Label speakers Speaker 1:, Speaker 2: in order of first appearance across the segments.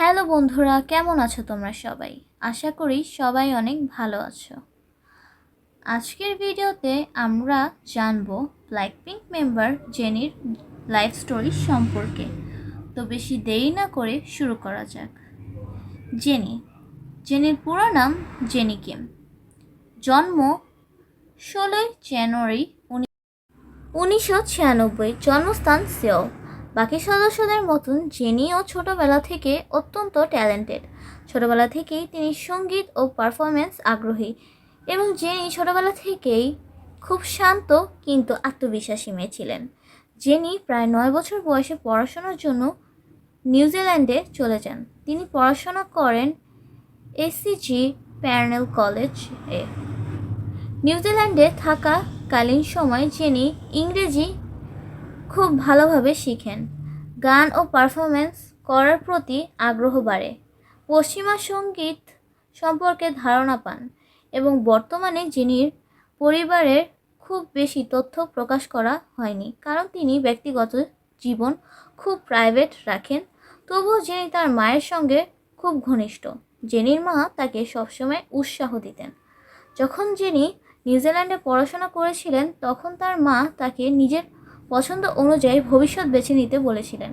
Speaker 1: Hello বন্ধুরা, কেমন আছো তোমরা সবাই? আশা করি সবাই অনেক ভালো আছো। আজকের ভিডিওতে আমরা জানবো ব্ল্যাকপিঙ্ক মেম্বার জেনির লাইফ স্টোরি সম্পর্কে। তো বেশি দেরি না করে শুরু করা যাক। জেনির পুরো নাম জেনি কিম। জন্ম 16 জানুয়ারি 1996। জন্মস্থান সিওল। বাকি সদস্যদের মতন জেনিও ছোটবেলা থেকে অত্যন্ত ট্যালেন্টেড। ছোটবেলা থেকেই তিনি সঙ্গীত ও পারফরমেন্স আগ্রহী এবং জেনি ছোটবেলা থেকেই খুব শান্ত কিন্তু আত্মবিশ্বাসী মেয়ে ছিলেন। জেনি প্রায় 9 বছর বয়সে পড়াশোনার জন্য নিউজিল্যান্ডে চলে যান। তিনি পড়াশোনা করেন এসসিজি প্যারানেল কলেজে। নিউজিল্যান্ডে থাকাকালীন সময় জেনি ইংরেজি খুব ভালোভাবে শিখেন। গান ও পারফরমেন্স করার প্রতি আগ্রহ বাড়ে। পশ্চিমা সঙ্গীত সম্পর্কে ধারণা পান এবং বর্তমানে জেনির পরিবারের খুব বেশি তথ্য প্রকাশ করা হয়নি, কারণ তিনি ব্যক্তিগত জীবন খুব প্রাইভেট রাখেন। তবুও জেনি তার মায়ের সঙ্গে খুব ঘনিষ্ঠ। জেনির মা তাকে সবসময় উৎসাহ দিতেন। যখন জেনি নিউজিল্যান্ডে পড়াশোনা করেছিলেন তখন তার মা তাকে নিজের পছন্দ অনুযায়ী ভবিষ্যৎ বেছে নিতে বলেছিলেন।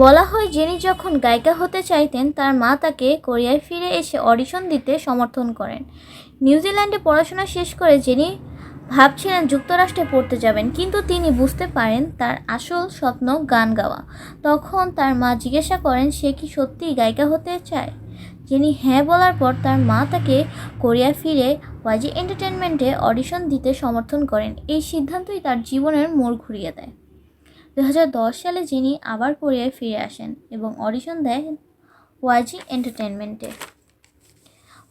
Speaker 1: বলা হয় জেনি যখন গায়িকা হতে চাইতেন তার মা তাকে কোরিয়ায় ফিরে এসে অডিশন দিতে সমর্থন করেন। নিউজিল্যান্ডে পড়াশোনা শেষ করে জেনি ভাবছিলেন যুক্তরাষ্ট্রে পড়তে যাবেন, কিন্তু তিনি বুঝতে পারেন তার আসল স্বপ্ন গান গাওয়া। তখন তার মা জিজ্ঞাসা করেন সে কি সত্যিই গায়িকা হতে চায়। জেনি হ্যাঁ বলার পর তার মা তাকে কোরিয়া ফিরে ওয়াইজি এন্টারটেনমেন্টে অডিশন দিতে সমর্থন করেন। এই সিদ্ধান্তই তার জীবনের মোড় ঘুরিয়ে দেয়। 2010 সালে জেনি আবার কোরিয়ায় ফিরে আসেন এবং অডিশন দেন ওয়াইজি এন্টারটেনমেন্টে।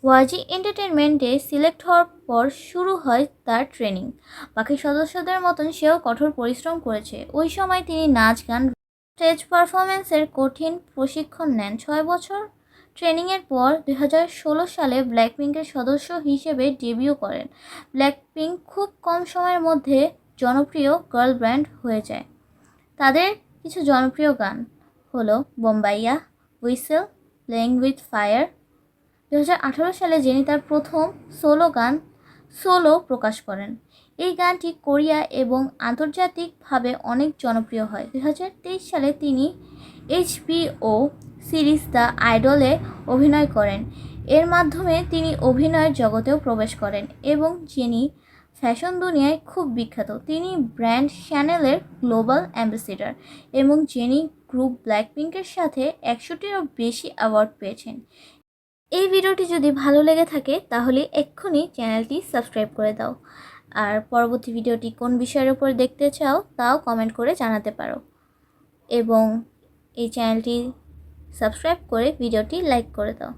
Speaker 1: ওয়াইজি এন্টারটেনমেন্টে সিলেক্ট হওয়ার পর শুরু হয় তার ট্রেনিং। বাকি সদস্যদের মতন সেও কঠোর পরিশ্রম করেছে। ওই সময় তিনি নাচ, গান, স্টেজ পারফরমেন্সের কঠিন প্রশিক্ষণ নেন। 6 বছর ট্রেনিংয়ের পর 2016 সালে ব্ল্যাকপিঙ্কের সদস্য হিসেবে ডেবিউ করেন। ব্ল্যাকপিঙ্ক খুব কম সময়ের মধ্যে জনপ্রিয় গার্ল ব্যান্ড হয়ে যায়। তাদের কিছু জনপ্রিয় গান হলো বোম্বাইয়া, হুইসেল, প্লেইং উইথ ফায়ার। 2018 সালে জেনি তার প্রথম সোলো গান সোলো প্রকাশ করেন। এই গানটি কোরিয়া এবং আন্তর্জাতিকভাবে অনেক জনপ্রিয় হয়। 2023 সালে তিনি HBO সিরিজ দ্য আইডলে অভিনয় করেন। এর মাধ্যমে তিনি অভিনয়ের জগতেও প্রবেশ করেন এবং জেনি ফ্যাশন দুনিয়ায় খুব বিখ্যাত। তিনি ব্র্যান্ড শ্যানেলের গ্লোবাল অ্যাম্বাসেডর এবং জেনি গ্রুপ ব্ল্যাকপিঙ্কের সাথে 100টিরও বেশি অ্যাওয়ার্ড পেয়েছেন। এই ভিডিওটি যদি ভালো লেগে থাকে তাহলে এক্ষুনি চ্যানেলটি সাবস্ক্রাইব করে দাও। আর পরবর্তী ভিডিওটি কোন বিষয়ের উপর দেখতে চাও তাও কমেন্ট করে জানাতে পারো এবং এই চ্যানেলটি সাবস্ক্রাইব করে ভিডিওটি লাইক করে দাও।